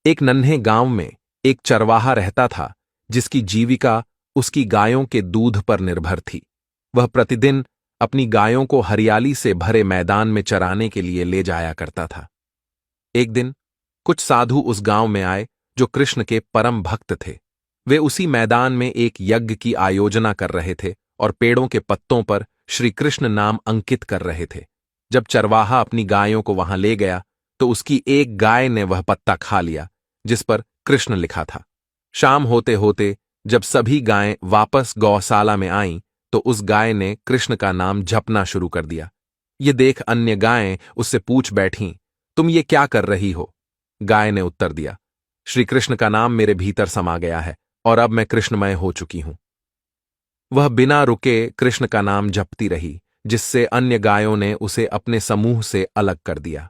एक नन्हे गांव में एक चरवाहा रहता था जिसकी जीविका उसकी गायों के दूध पर निर्भर थी। वह प्रतिदिन अपनी गायों को हरियाली से भरे मैदान में चराने के लिए ले जाया करता था। एक दिन कुछ साधु उस गांव में आए जो कृष्ण के परम भक्त थे। वे उसी मैदान में एक यज्ञ की आयोजना कर रहे थे और पेड़ों के पत्तों पर श्री कृष्ण नाम अंकित कर रहे थे। जब चरवाहा अपनी गायों को वहां ले गया तो उसकी एक गाय ने वह पत्ता खा लिया जिस पर कृष्ण लिखा था। शाम होते होते जब सभी गायें वापस गौशाला में आईं तो उस गाय ने कृष्ण का नाम जपना शुरू कर दिया। ये देख अन्य गायें उससे पूछ बैठीं, तुम ये क्या कर रही हो? गाय ने उत्तर दिया, श्री कृष्ण का नाम मेरे भीतर समा गया है और अब मैं कृष्णमय हो चुकी हूं। वह बिना रुके कृष्ण का नाम जपती रही, जिससे अन्य गायों ने उसे अपने समूह से अलग कर दिया।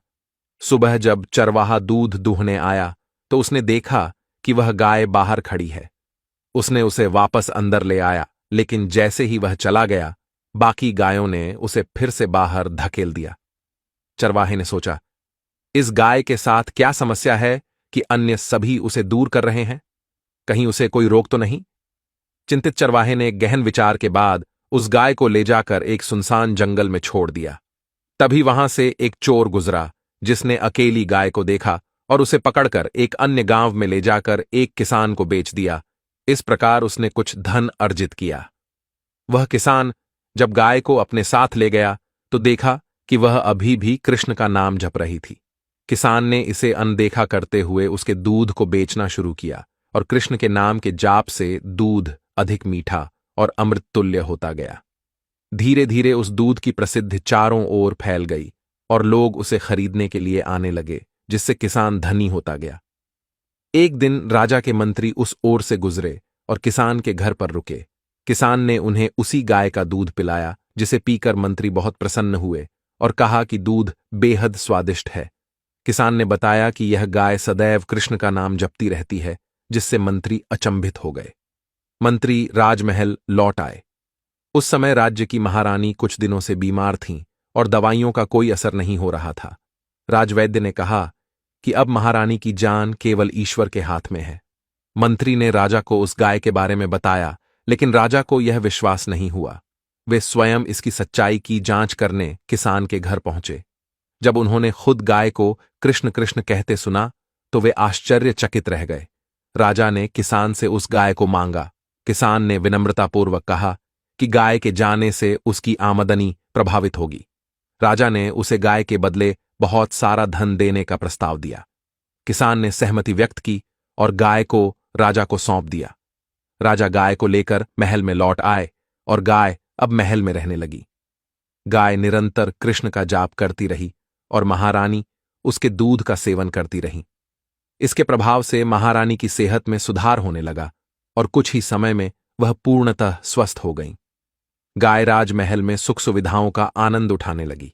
सुबह जब चरवाहा दूध दूहने आया तो उसने देखा कि वह गाय बाहर खड़ी है। उसने उसे वापस अंदर ले आया, लेकिन जैसे ही वह चला गया बाकी गायों ने उसे फिर से बाहर धकेल दिया। चरवाहे ने सोचा, इस गाय के साथ क्या समस्या है कि अन्य सभी उसे दूर कर रहे हैं? कहीं उसे कोई रोक तो नहीं? चिंतित चरवाहे ने गहन विचार के बाद उस गाय को ले जाकर एक सुनसान जंगल में छोड़ दिया। तभी वहां से एक चोर गुजरा जिसने अकेली गाय को देखा और उसे पकड़कर एक अन्य गांव में ले जाकर एक किसान को बेच दिया। इस प्रकार उसने कुछ धन अर्जित किया। वह किसान जब गाय को अपने साथ ले गया तो देखा कि वह अभी भी कृष्ण का नाम जप रही थी। किसान ने इसे अनदेखा करते हुए उसके दूध को बेचना शुरू किया और कृष्ण के नाम के जाप से दूध अधिक मीठा और अमृत तुल्य होता गया। धीरे धीरे उस दूध की प्रसिद्धि चारों ओर फैल गई और लोग उसे खरीदने के लिए आने लगे, जिससे किसान धनी होता गया। एक दिन राजा के मंत्री उस ओर से गुजरे और किसान के घर पर रुके। किसान ने उन्हें उसी गाय का दूध पिलाया जिसे पीकर मंत्री बहुत प्रसन्न हुए और कहा कि दूध बेहद स्वादिष्ट है। किसान ने बताया कि यह गाय सदैव कृष्ण का नाम जपती रहती है, जिससे मंत्री अचंभित हो गए। मंत्री राजमहल लौट आए। उस समय राज्य की महारानी कुछ दिनों से बीमार थीं और दवाइयों का कोई असर नहीं हो रहा था। राजवैद्य ने कहा कि अब महारानी की जान केवल ईश्वर के हाथ में है। मंत्री ने राजा को उस गाय के बारे में बताया, लेकिन राजा को यह विश्वास नहीं हुआ। वे स्वयं इसकी सच्चाई की जांच करने किसान के घर पहुंचे। जब उन्होंने खुद गाय को कृष्ण कृष्ण कहते सुना तो वे आश्चर्यचकित रह गए। राजा ने किसान से उस गाय को मांगा। किसान ने विनम्रतापूर्वक कहा कि गाय के जाने से उसकी आमदनी प्रभावित होगी। राजा ने उसे गाय के बदले बहुत सारा धन देने का प्रस्ताव दिया। किसान ने सहमति व्यक्त की और गाय को राजा को सौंप दिया। राजा गाय को लेकर महल में लौट आए और गाय अब महल में रहने लगी। गाय निरंतर कृष्ण का जाप करती रही और महारानी उसके दूध का सेवन करती रही। इसके प्रभाव से महारानी की सेहत में सुधार होने लगा और कुछ ही समय में वह पूर्णतः स्वस्थ हो गईं। गाय राजमहल में सुख सुविधाओं का आनंद उठाने लगी।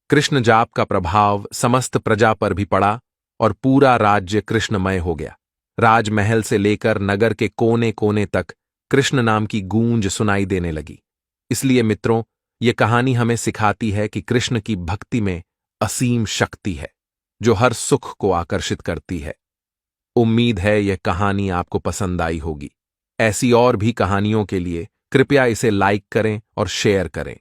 कृष्ण जाप का प्रभाव समस्त प्रजा पर भी पड़ा और पूरा राज्य कृष्णमय हो गया। राजमहल से लेकर नगर के कोने कोने तक कृष्ण नाम की गूंज सुनाई देने लगी। इसलिए मित्रों, ये कहानी हमें सिखाती है कि कृष्ण की भक्ति में असीम शक्ति है जो हर सुख को आकर्षित करती है। उम्मीद है यह कहानी आपको पसंद आई होगी। ऐसी और भी कहानियों के लिए कृपया इसे लाइक करें और शेयर करें।